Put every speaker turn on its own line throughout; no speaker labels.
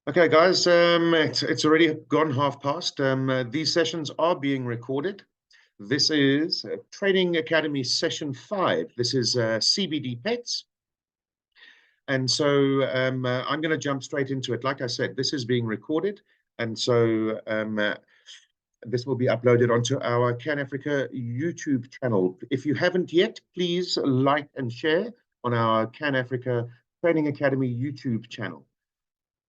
Okay, guys, it's already gone half past. These sessions are being recorded. This is Training Academy Session 5. This is CBD Pets. And so I'm going to jump straight into it. Like I said, this is being recorded. And so this will be uploaded onto our Cannafrica YouTube channel. If you haven't yet, please like and share on our Cannafrica Training Academy YouTube channel.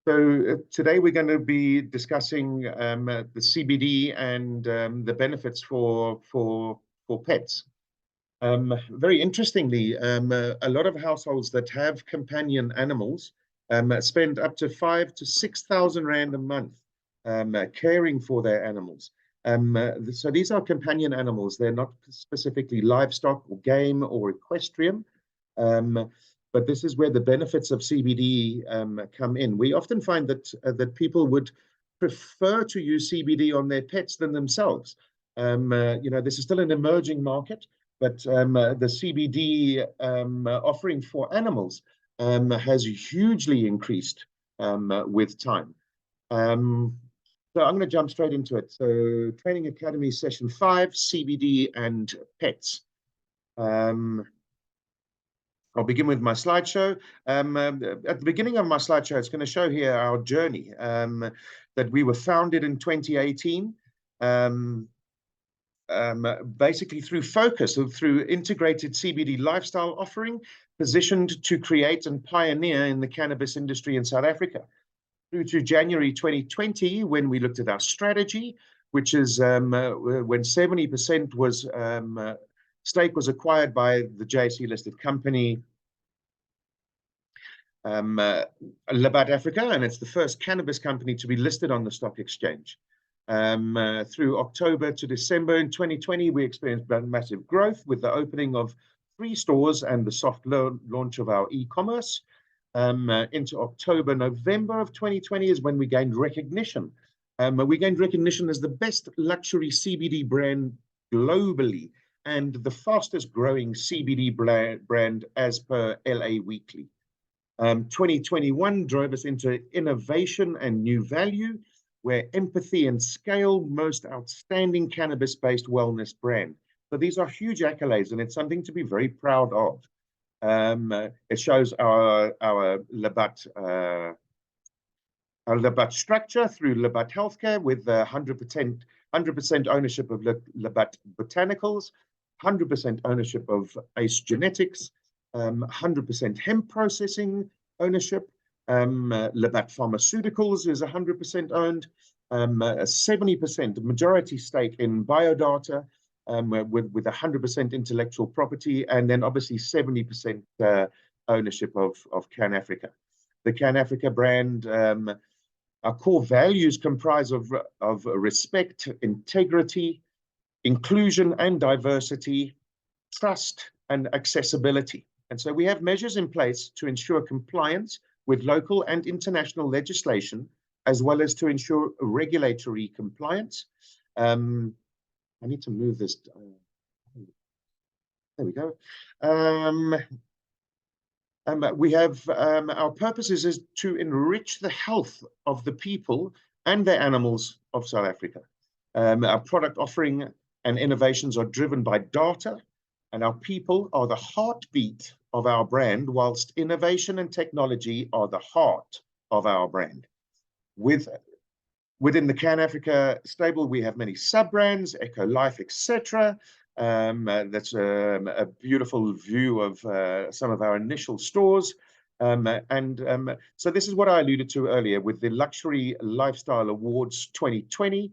So today we're going to be discussing the CBD and the benefits for pets. Very interestingly, a lot of households that have companion animals spend up to 5,000 to 6,000 rand a month caring for their animals. So these are companion animals. They're not specifically livestock or game or equestrian. But this is where the benefits of CBD come in. We often find that people would prefer to use CBD on their pets than themselves. This is still an emerging market, but the CBD offering for animals has hugely increased with time. So I'm going to jump straight into it. So Training Academy Session 5, CBD and Pets. I'll begin with my slideshow. At the beginning of my slideshow, it's going to show here our journey that we were founded in 2018, basically through focus, through integrated CBD lifestyle offering, positioned to create and pioneer in the cannabis industry in South Africa. Through to January 2020, when we looked at our strategy, which is when 70% was stake was acquired by the JSE listed company Labatt Africa, and it's the first cannabis company to be listed on the stock exchange. Through October to December in 2020, we experienced massive growth with the opening of 3 stores and the soft launch of our e-commerce. Into October, November of 2020 is when we gained recognition. We gained recognition as the best luxury CBD brand globally, and the fastest growing CBD brand as per LA Weekly. 2021 drove us into innovation and new value, where empathy and scale, most outstanding cannabis-based wellness brand. So these are huge accolades, and it's something to be very proud of. It shows our Labatt structure through Labatt Healthcare with 100% ownership of Labatt Botanicals, 100% ownership of Ace Genetics, 100% hemp processing ownership. Labatt Pharmaceuticals is 100% owned, 70% majority stake in Biodata with 100% intellectual property, and then obviously 70% ownership of Cannafrica. The Cannafrica brand, our core values comprise of respect, integrity, inclusion and diversity, trust and accessibility. And so we have measures in place to ensure compliance with local and international legislation, as well as to ensure regulatory compliance. I need to move this. There we go. We have our purpose is to enrich the health of the people and the animals of South Africa. Our product offering and innovations are driven by data, and our people are the heartbeat of our brand, whilst innovation and technology are the heart of our brand. Within the Cannafrica stable, we have many sub-brands, Eco Life, etc. That's a beautiful view of some of our initial stores. So this is what I alluded to earlier with the Luxury Lifestyle Awards 2020.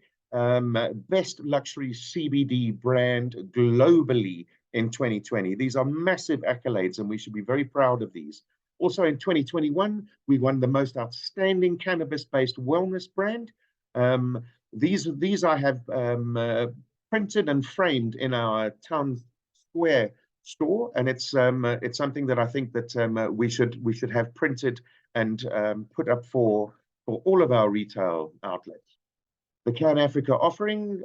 Best luxury CBD brand globally in 2020. These are massive accolades, and we should be very proud of these. Also in 2021, we won the most outstanding cannabis-based wellness brand. These I have printed and framed in our town square store, and it's something that I think that we should have printed and put up for all of our retail outlets. The Cannafrica offering,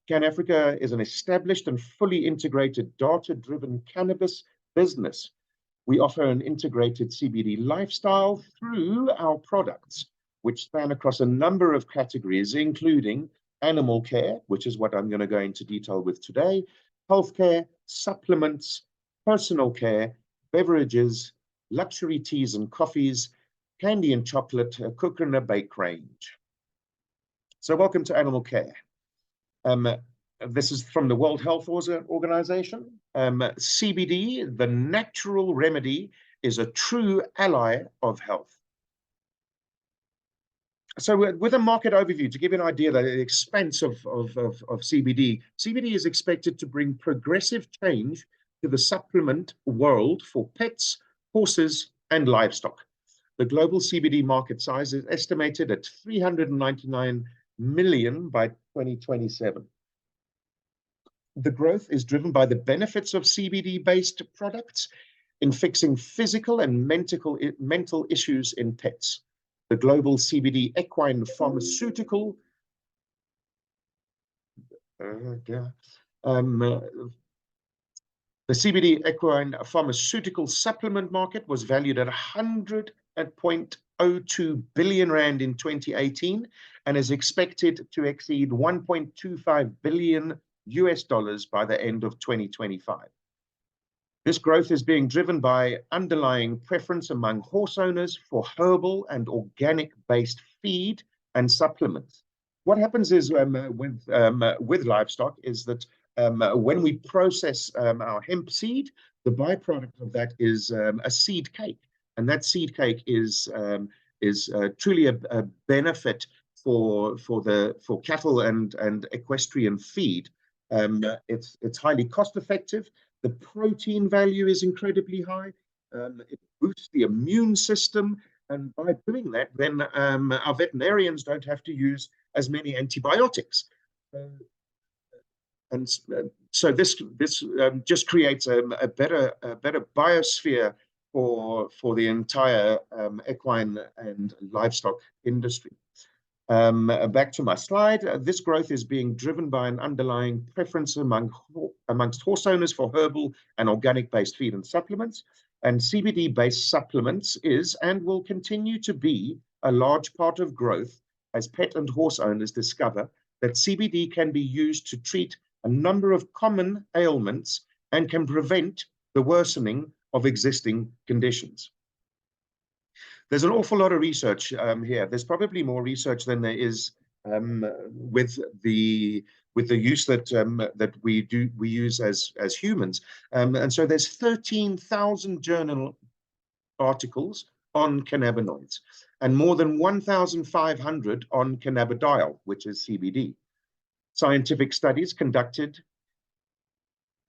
Cannafrica is an established and fully integrated data-driven cannabis business. We offer an integrated CBD lifestyle through our products. which span across a number of categories, including animal care, which is what I'm going to go into detail with today, healthcare, supplements, personal care, beverages, luxury teas and coffees, candy and chocolate, a cook and a bake range. So welcome to animal care. This is from the World Health Organization. CBD, the natural remedy, is a true ally of health. So with a market overview, to give you an idea of the expense of CBD, CBD is expected to bring progressive change to the supplement world for pets, horses, and livestock. The global CBD market size is estimated at 399 million by 2027. The growth is driven by the benefits of CBD-based products in fixing physical and mental issues in pets. The global CBD equine pharmaceutical the CBD equine pharmaceutical supplement market was valued at 100.02 billion rand in 2018 and is expected to exceed 1.25 billion US dollars by the end of 2025. This growth is being driven by underlying preference among horse owners for herbal and organic-based feed and supplements. What happens is with livestock is that when we process our hemp seed, the byproduct of that is a seed cake, and that seed cake is truly a benefit for cattle and equestrian feed. It's highly cost effective. The protein value is incredibly high. It boosts the immune system, and by doing that, then our veterinarians don't have to use as many antibiotics. So this just creates a better biosphere for the entire equine and livestock industry. Back to my slide. This growth is being driven by an underlying preference amongst horse owners for herbal and organic-based feed and supplements. And CBD-based supplements is and will continue to be a large part of growth as pet and horse owners discover that CBD can be used to treat a number of common ailments and can prevent the worsening of existing conditions. There's an awful lot of research here. There's probably more research than there is with the use that we use as humans. And so there's 13,000 journal articles on cannabinoids and more than 1,500 on cannabidiol, which is CBD. Scientific studies conducted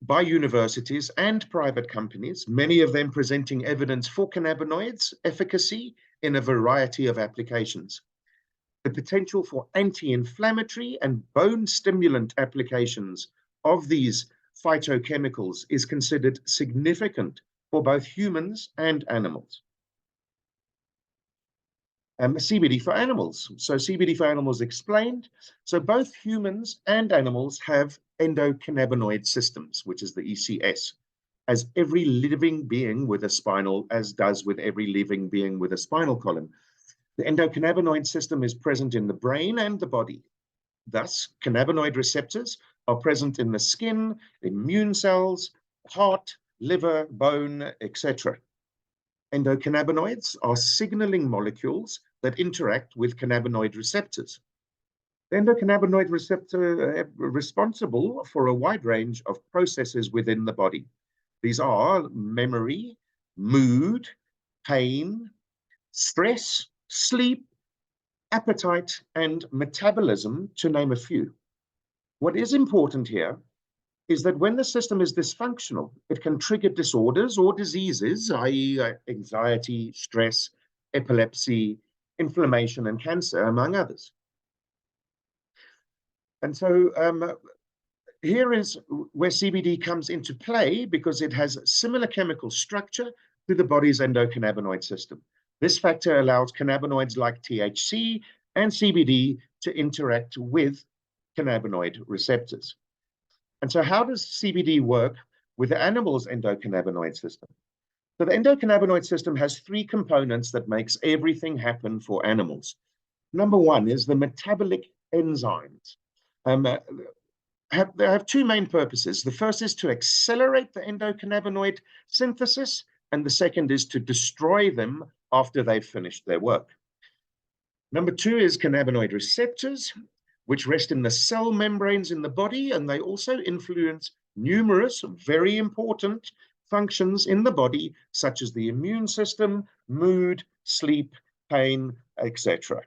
by universities and private companies, many of them presenting evidence for cannabinoids' efficacy in a variety of applications. The potential for anti-inflammatory and bone stimulant applications of these phytochemicals is considered significant for both humans and animals. CBD for animals. So CBD for animals explained. So both humans and animals have endocannabinoid systems, which is the ECS, as every living being with a spinal, as does with every living being with a spinal column. The endocannabinoid system is present in the brain and the body. Thus, cannabinoid receptors are present in the skin, immune cells, heart, liver, bone, etc. Endocannabinoids are signaling molecules that interact with cannabinoid receptors. The endocannabinoid receptor responsible for a wide range of processes within the body. These are memory, mood, pain, stress, sleep, appetite, and metabolism, to name a few. What is important here is that when the system is dysfunctional, it can trigger disorders or diseases, i.e. anxiety, stress, epilepsy, inflammation, and cancer, among others. And so here is where CBD comes into play because it has similar chemical structure to the body's endocannabinoid system. This factor allows cannabinoids like THC and CBD to interact with cannabinoid receptors. And so how does CBD work with the animal's endocannabinoid system? So the endocannabinoid system has three components that makes everything happen for animals. Number one is the metabolic enzymes. They have two main purposes. The first is to accelerate the endocannabinoid synthesis, and the second is to destroy them after they've finished their work. Number two is cannabinoid receptors, which rest in the cell membranes in the body, and they also influence numerous very important functions in the body, such as the immune system, mood, sleep, pain, etc.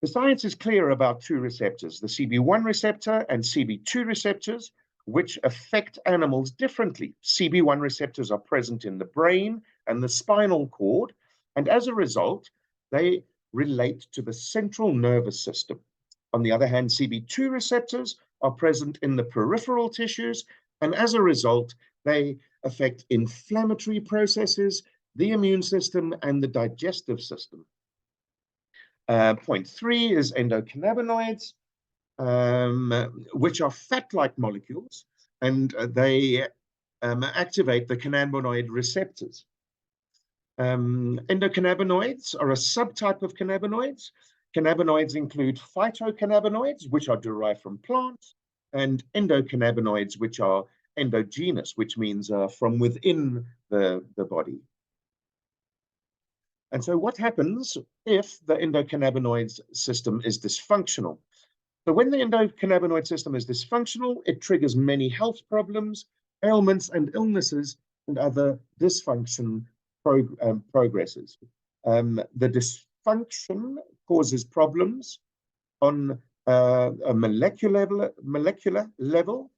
The science is clear about two receptors, the CB1 receptor and CB2 receptors, which affect animals differently. CB1 receptors are present in the brain and the spinal cord, and as a result, they relate to the central nervous system. On the other hand, CB2 receptors are present in the peripheral tissues, and as a result, they affect inflammatory processes, the immune system, and the digestive system. Point three is endocannabinoids, which are fat-like molecules, and they activate the cannabinoid receptors. Endocannabinoids are a subtype of cannabinoids. Cannabinoids include phytocannabinoids, which are derived from plants, and endocannabinoids, which are endogenous, which means from within the body. And so what happens if the endocannabinoid system is dysfunctional? So when the endocannabinoid system is dysfunctional, it triggers many health problems, ailments and illnesses, and other dysfunction progresses. The dysfunction causes problems on a molecular level.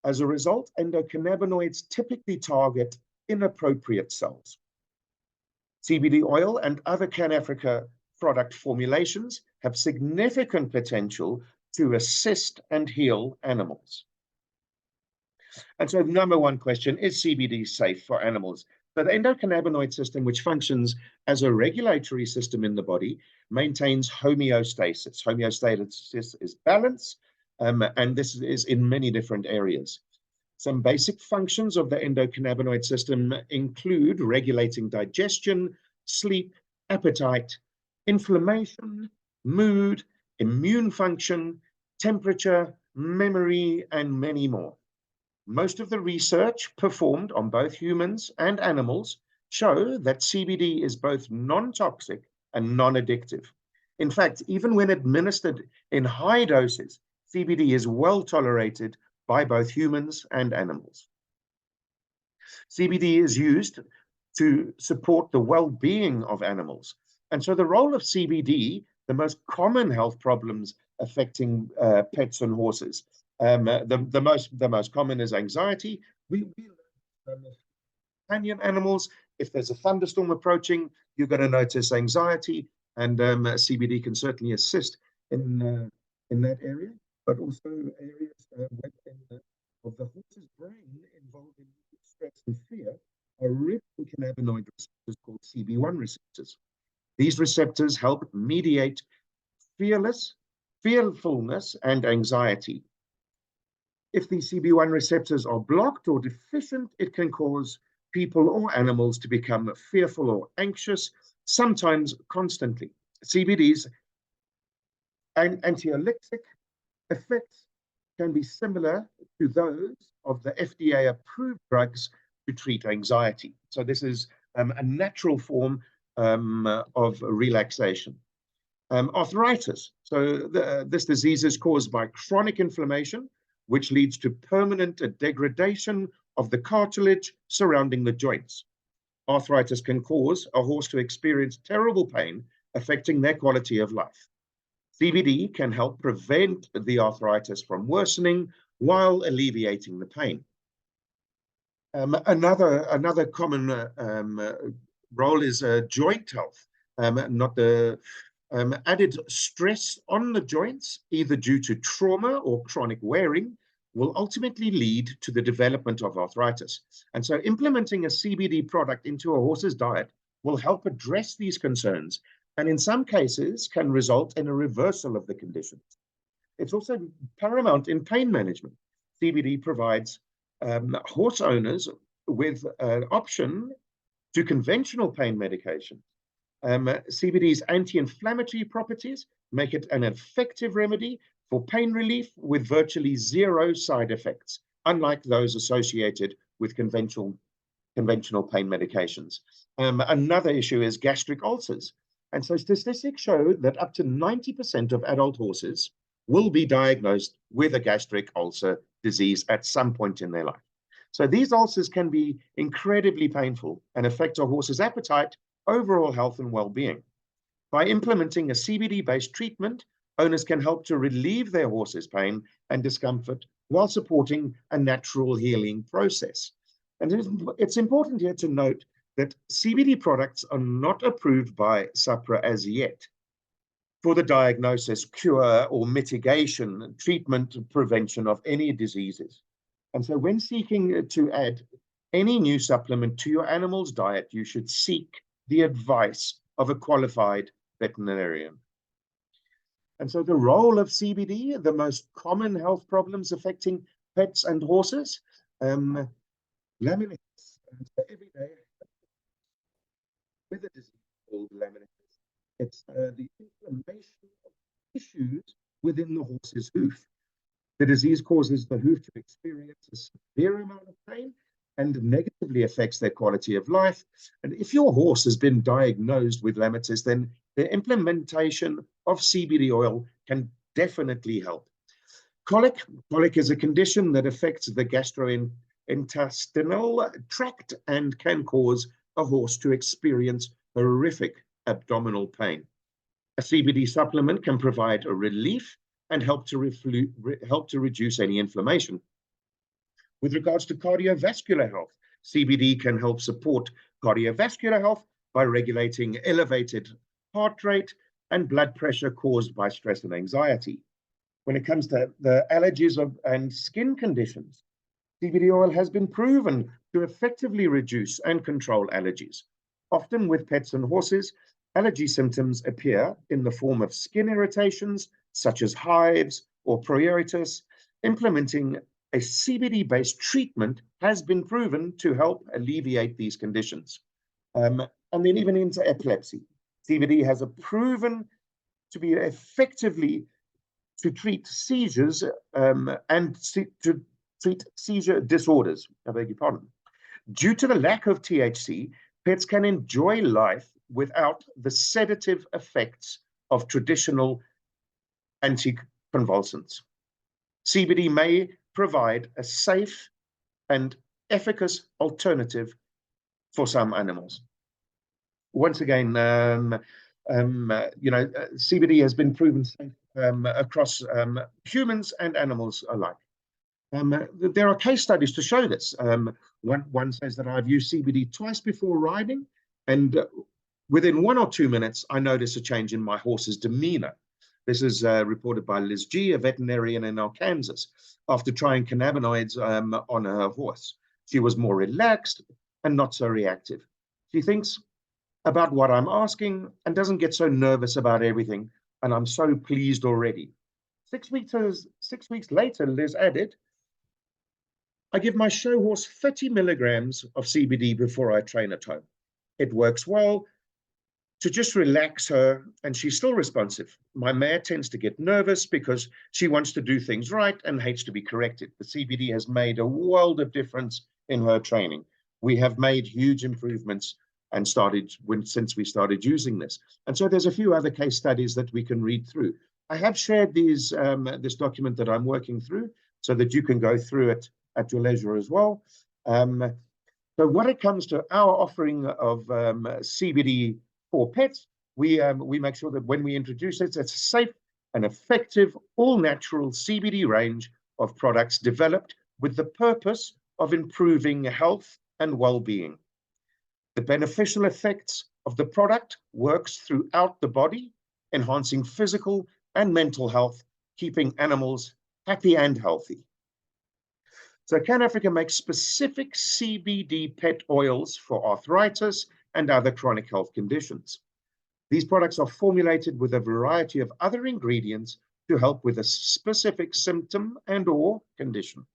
As a result, endocannabinoids typically target inappropriate cells. CBD oil and other Cannafrica product formulations have significant potential to assist and heal animals. And so the number one question, is CBD safe for animals? So the endocannabinoid system, which functions as a regulatory system in the body, maintains homeostasis. Homeostasis is balance, and this is in many different areas. Some basic functions of the endocannabinoid system include regulating digestion, sleep, appetite, inflammation, mood, immune function, temperature, memory, and many more. Most of the research performed on both humans and animals show that CBD is both non-toxic and non-addictive. In fact, even when administered in high doses, CBD is well tolerated by both humans and animals. CBD is used to support the well-being of animals. And so the role of CBD, the most common health problems affecting pets and horses, the most common is anxiety. We companion animals, if there's a thunderstorm approaching, you're going to notice anxiety, and CBD can certainly assist in that area, but also areas of the horse's brain involved in stress and fear are rich in cannabinoid receptors called CB1 receptors. These receptors help mediate fearfulness and anxiety. If these CB1 receptors are blocked or deficient, it can cause people or animals to become fearful or anxious, sometimes constantly. CBD's anxiolytic effects can be similar to those of the FDA-approved drugs to treat anxiety. So this is a natural form of relaxation. Arthritis. So this disease is caused by chronic inflammation, which leads to permanent degradation of the cartilage surrounding the joints. Arthritis can cause a horse to experience terrible pain, affecting their quality of life. CBD can help prevent the arthritis from worsening while alleviating the pain. Another common role is joint health, not the added stress on the joints, either due to trauma or chronic wearing, will ultimately lead to the development of arthritis. And so implementing a CBD product into a horse's diet will help address these concerns, and in some cases can result in a reversal of the conditions. It's also paramount in pain management. CBD provides horse owners with an option to conventional pain medication. CBD's anti-inflammatory properties make it an effective remedy for pain relief with virtually zero side effects, unlike those associated with conventional pain medications. Another issue is gastric ulcers. And so statistics show that up to 90% of adult horses will be diagnosed with a gastric ulcer disease at some point in their life. So these ulcers can be incredibly painful and affect a horse's appetite, overall health, and well-being. By implementing a CBD-based treatment, owners can help to relieve their horse's pain and discomfort while supporting a natural healing process. And it's important here to note that CBD products are not approved by SAPRA as yet for the diagnosis, cure, or mitigation, treatment, prevention of any diseases. And so when seeking to add any new supplement to your animal's diet, you should seek the advice of a qualified veterinarian. And so the role of CBD, the most common health problems affecting pets and horses, laminitis. So every day with a disease called laminitis, it's the inflammation of tissues within the horse's hoof. The disease causes the hoof to experience a severe amount of pain and negatively affects their quality of life. And if your horse has been diagnosed with laminitis, then the implementation of CBD oil can definitely help. Colic is a condition that affects the gastrointestinal tract and can cause a horse to experience horrific abdominal pain. A CBD supplement can provide a relief and help to reduce any inflammation. With regards to cardiovascular health, CBD can help support cardiovascular health by regulating elevated heart rate and blood pressure caused by stress and anxiety. When it comes to the allergies and skin conditions, CBD oil has been proven to effectively reduce and control allergies. Often with pets and horses, allergy symptoms appear in the form of skin irritations, such as hives or pruritus. Implementing a CBD-based treatment has been proven to help alleviate these conditions. And then even into epilepsy. CBD has proven to be effectively to treat seizures and to treat seizure disorders, I beg your pardon. Due to the lack of THC, pets can enjoy life without the sedative effects of traditional anticonvulsants. CBD may provide a safe and efficacious alternative for some animals. Once again, CBD has been proven safe across humans and animals alike. There are case studies to show this. One says that I've used CBD twice before riding, and within 1 or 2 minutes, I noticed a change in my horse's demeanor. This is reported by Liz G, a veterinarian in Arkansas, after trying cannabinoids on her horse. She was more relaxed and not so reactive. She thinks about what I'm asking and doesn't get so nervous about everything, and I'm so pleased already. 6 weeks later, Liz added, I give my show horse 30 milligrams of CBD before I train at home. It works well to just relax her, and she's still responsive. My mare tends to get nervous because she wants to do things right and hates to be corrected. The CBD has made a world of difference in her training. We have made huge improvements and since we started using this. And so there's a few other case studies that we can read through. I have shared this document that I'm working through so that you can go through it at your leisure as well. So when it comes to our offering of CBD for pets, we make sure that when we introduce it, it's a safe and effective, all-natural CBD range of products developed with the purpose of improving health and well-being. The beneficial effects of the product works throughout the body, enhancing physical and mental health, keeping animals happy and healthy. So Cannafrica makes specific CBD pet oils for arthritis and other chronic health conditions. These products are formulated with a variety of other ingredients to help with a specific symptom and/or condition.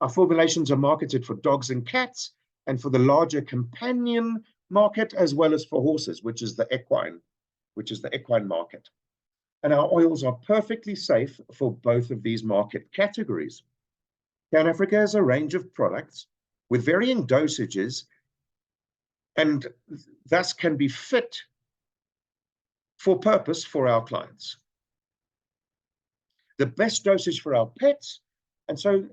Our formulations are marketed for dogs and cats and for the larger companion market, as well as for horses, which is the equine market. And our oils are perfectly safe for both of these market categories. Cannafrica has a range of products with varying dosages and thus can be fit for purpose for our clients. The best dosage for our pets, and so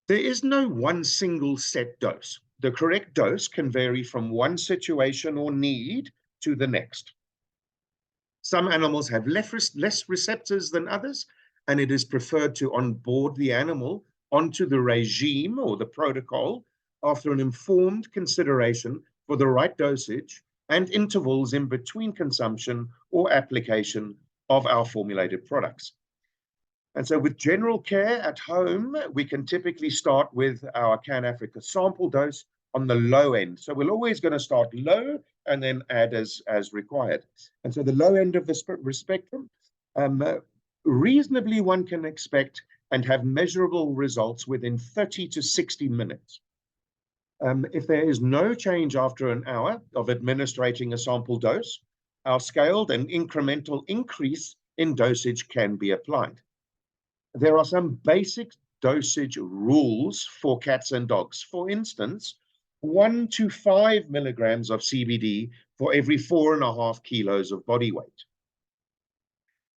there is no one single set dose. The correct dose can vary from one situation or need to the next. Some animals have less receptors than others, and it is preferred to onboard the animal onto the regime or the protocol after an informed consideration for the right dosage and intervals in between consumption or application of our formulated products. And so with general care at home, we can typically start with our Cannafrica sample dose on the low end. So we're always going to start low and then add as required. And so the low end of the spectrum, reasonably one can expect and have measurable results within 30 to 60 minutes. If there is no change after an hour of administrating a sample dose, our scaled and incremental increase in dosage can be applied. There are some basic dosage rules for cats and dogs. For instance, 1 to 5 milligrams of CBD for every 4.5 kilos of body weight.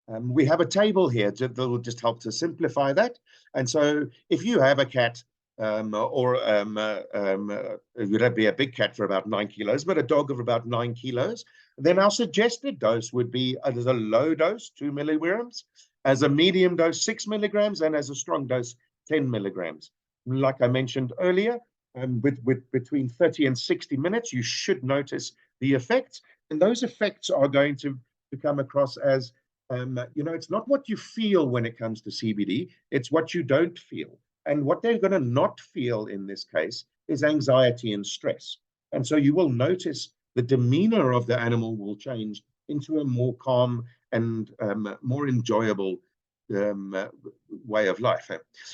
We have a table here that will just help to simplify that. And so if you have a cat, it would be a big cat for about 9 kilos, but a dog of about 9 kilos, then our suggested dose would be as a low dose, 2 milligrams, as a medium dose, 6 milligrams, and as a strong dose, 10 milligrams. Like I mentioned earlier, with between 30 and 60 minutes, you should notice the effects. And those effects are going to come across as, it's not what you feel when it comes to CBD, it's what you don't feel. And what they're going to not feel in this case is anxiety and stress. And so you will notice the demeanor of the animal will change into a more calm and more enjoyable way of life.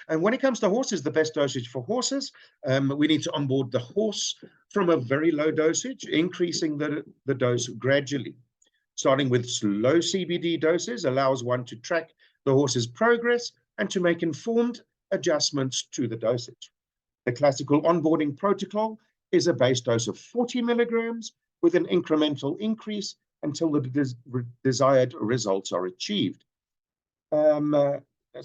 And when it comes to horses, the best dosage for horses, we need to onboard the horse from a very low dosage, increasing the dose gradually. Starting with low CBD doses allows one to track the horse's progress and to make informed adjustments to the dosage. The classical onboarding protocol is a base dose of 40 milligrams with an incremental increase until the desired results are achieved. So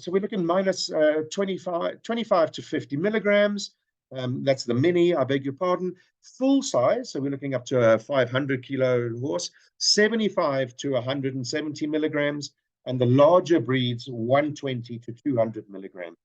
we're looking minus 25 to 50 milligrams. That's the mini, I beg your pardon. Full size, so we're looking up to a 500 kilo horse, 75 to 170 milligrams, and the larger breeds, 120 to 200 milligrams.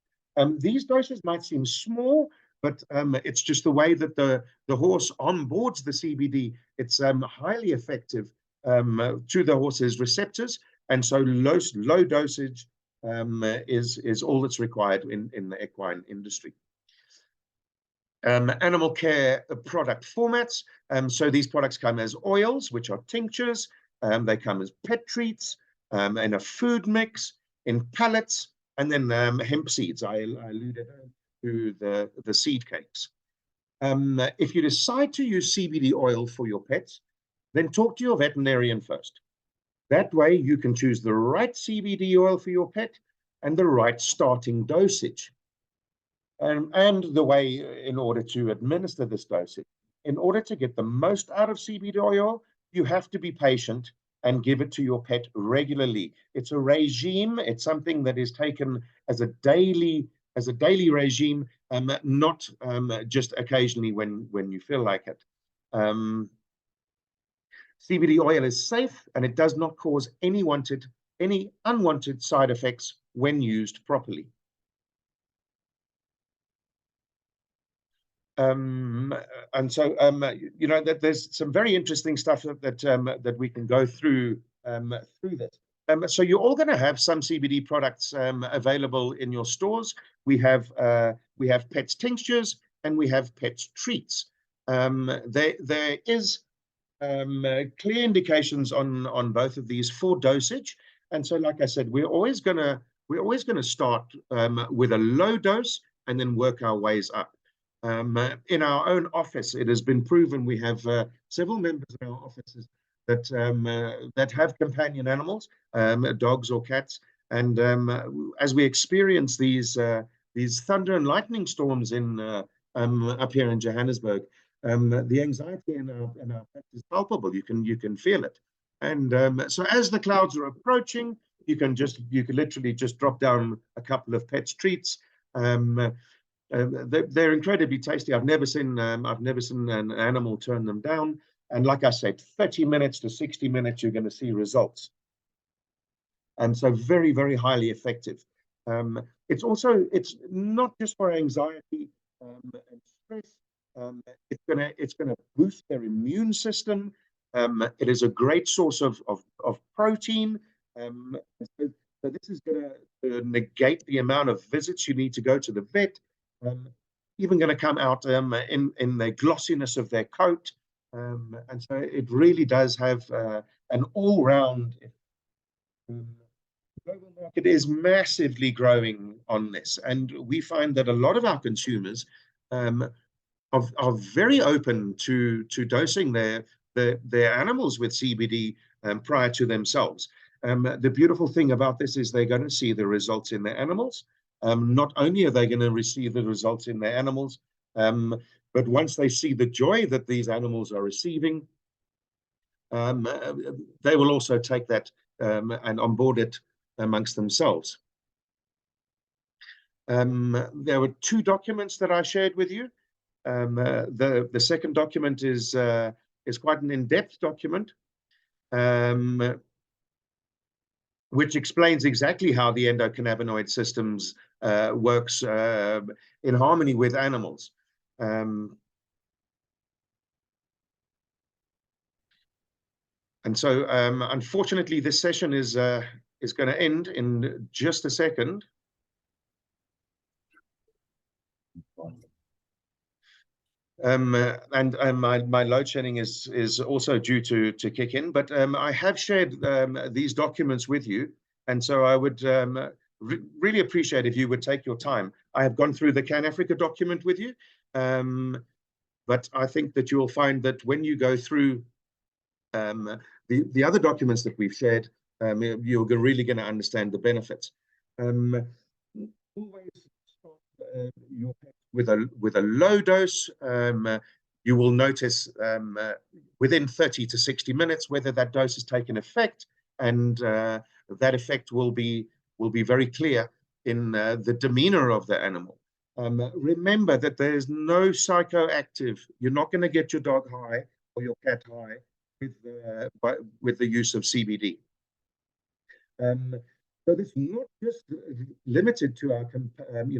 These doses might seem small, but it's just the way that the horse onboards the CBD. It's highly effective to the horse's receptors, and so low dosage is all that's required in the equine industry. Animal care product formats. So these products come as oils, which are tinctures. They come as pet treats, in a food mix, in pellets, and then hemp seeds. I alluded to the seed cakes. If you decide to use CBD oil for your pets, then talk to your veterinarian first. That way you can choose the right CBD oil for your pet and the right starting dosage. And the way in order to administer this dosage. In order to get the most out of CBD oil, you have to be patient and give it to your pet regularly. It's a regime. It's something that is taken as a daily regime, not just occasionally when you feel like it. CBD oil is safe and it does not cause any unwanted side effects when used properly. And so, that there's some very interesting stuff that we can go through this. So you're all going to have some CBD products available in your stores. We have Pets tinctures and we have Pets treats. There is clear indications on both of these for dosage. And so, like I said, we're always going to start with a low dose and then work our ways up. In our own office, it has been proven we have several members in our offices that have companion animals, dogs or cats, and as we experience these thunder and lightning storms in up here in Johannesburg, the anxiety in our pets is palpable. You can feel it, and so as the clouds are approaching, you can literally just drop down a couple of pets treats. They're incredibly tasty. I've never seen an animal turn them down. And like I said, 30 minutes to 60 minutes, you're going to see results. And so very, very highly effective. It's not just for anxiety and stress. It's gonna boost their immune system. It is a great source of protein. So, so this is going to negate the amount of visits you need to go to the vet. Even going to come out in the glossiness of their coat. And so it really does have an all-round. The global market is massively growing on this, and we find that a lot of our consumers are very open to dosing their animals with CBD prior to themselves. The beautiful thing about this is they're going to see the results in their animals. Not only are they going to receive the results in their animals, but once they see the joy that these animals are receiving, they will also take that and onboard it amongst themselves. There were 2 documents that I shared with you. The second document is quite an in-depth document, which explains exactly how the endocannabinoid systems works in harmony with animals. And so, unfortunately, this session is going to end in just a second. And my load shedding is also due to kick in, but I have shared these documents with you, and so I would really appreciate if you would take your time. I have gone through the Cannafrica document with you, but I think that you will find that when you go through the other documents that we've shared, you're really going to understand the benefits. Always start your pet with a low dose. You will notice within 30 to 60 minutes whether that dose has taken effect, and that effect will be very clear in the demeanor of the animal. Remember that there's no psychoactive. You're not going to get your dog high or your cat high with the use of CBD. So this is not just limited to our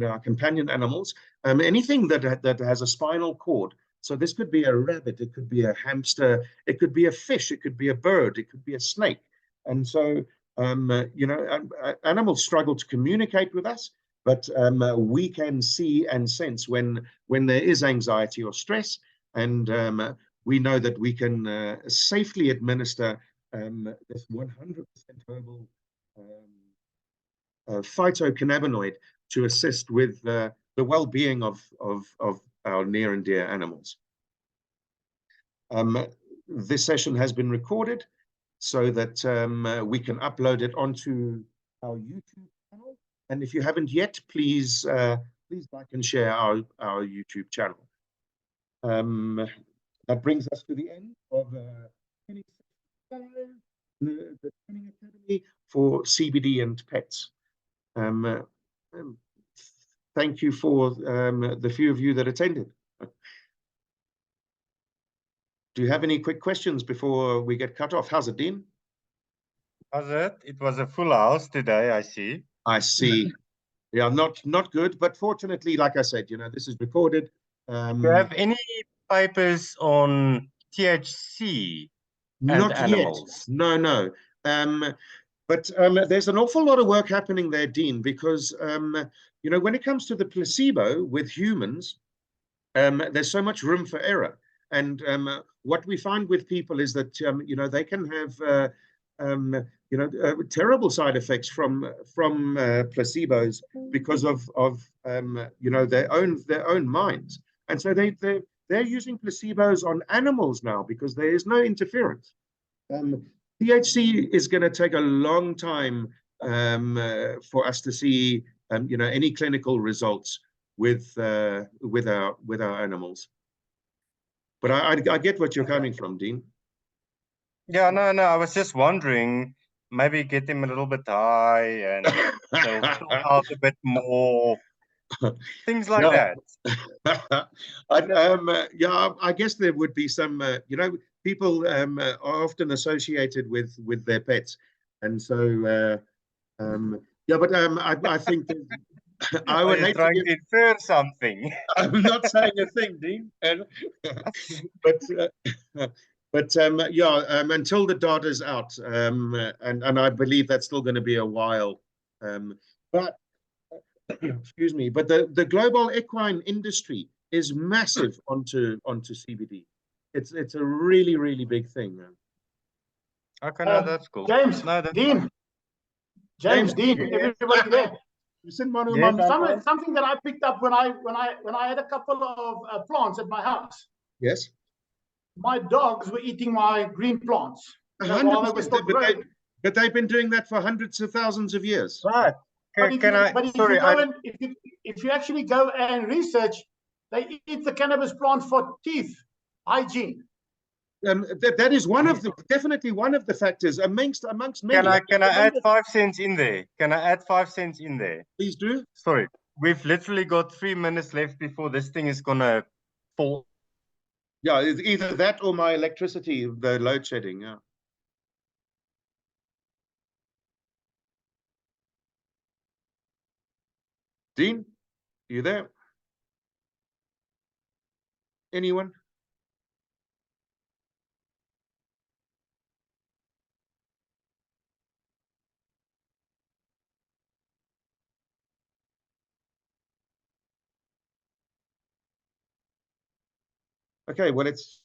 our companion animals. Anything that has a spinal cord. So this could be a rabbit, it could be a hamster, it could be a fish, it could be a bird, it could be a snake. And so animals struggle to communicate with us, but we can see and sense when there is anxiety or stress, and we know that we can safely administer this 100% herbal phytocannabinoid to assist with the well-being of our near and dear animals. This session has been recorded so that we can upload it onto our YouTube channel. And if you haven't yet, please like and share our YouTube channel. That brings us to the end of the Training Academy for CBD and pets. Thank you for the few of you that attended. Do you have any quick questions before we get cut off? How's it, Dean?
How's it? It was a full house today, I see.
I see. Yeah, not good, but fortunately, like I said, this is recorded.
Do you have any papers on THC and animals?
Yet. No. But there's an awful lot of work happening there, Dean, because when it comes to the placebo with humans, there's so much room for error. And what we find with people is that they can have terrible side effects from placebos because of their own minds. And so they're using placebos on animals now because there is no interference. THC is going to take a long time for us to see, any clinical results with our animals. But I get what you're coming from, Dean.
Yeah, no, I was just wondering, maybe get them a little bit high and they'll fill out a bit more, things like
Yeah.
that.
I guess there would be some, people are often associated with their pets, and so but I think that I
Are
would
you
hate to
trying
give.
to infer something?
I'm not saying a thing, Dean, but until the data's out, and I believe that's still going to be a while, but. Excuse me, but the global equine industry is massive onto CBD. It's a really, really big thing, man.
Okay, no, that's cool.
James,
No, that's
Dean,
fine.
James, Dean,
Yes,
everybody there.
Listen, Manu,
yes, I'm fine.
Something that I picked up when I had a couple of plants at my house.
yes,
My dogs were eating my green plants, while they were
100%.
still growing.
But they've been doing that for hundreds of thousands of years.
Right.
But if
Can
you,
I,
but if
sorry,
you go and if you actually go and research, they eat the cannabis plant for teeth hygiene.
That is definitely one of the factors amongst many.
can I add 5 cents in there? Can I add 5 cents in there?
Please do.
Sorry, we've literally got 3 minutes left before this thing is gonna fall.
Yeah, it's either that or my electricity, the load shedding. Yeah. Dean, you there? Anyone? Okay, well, it's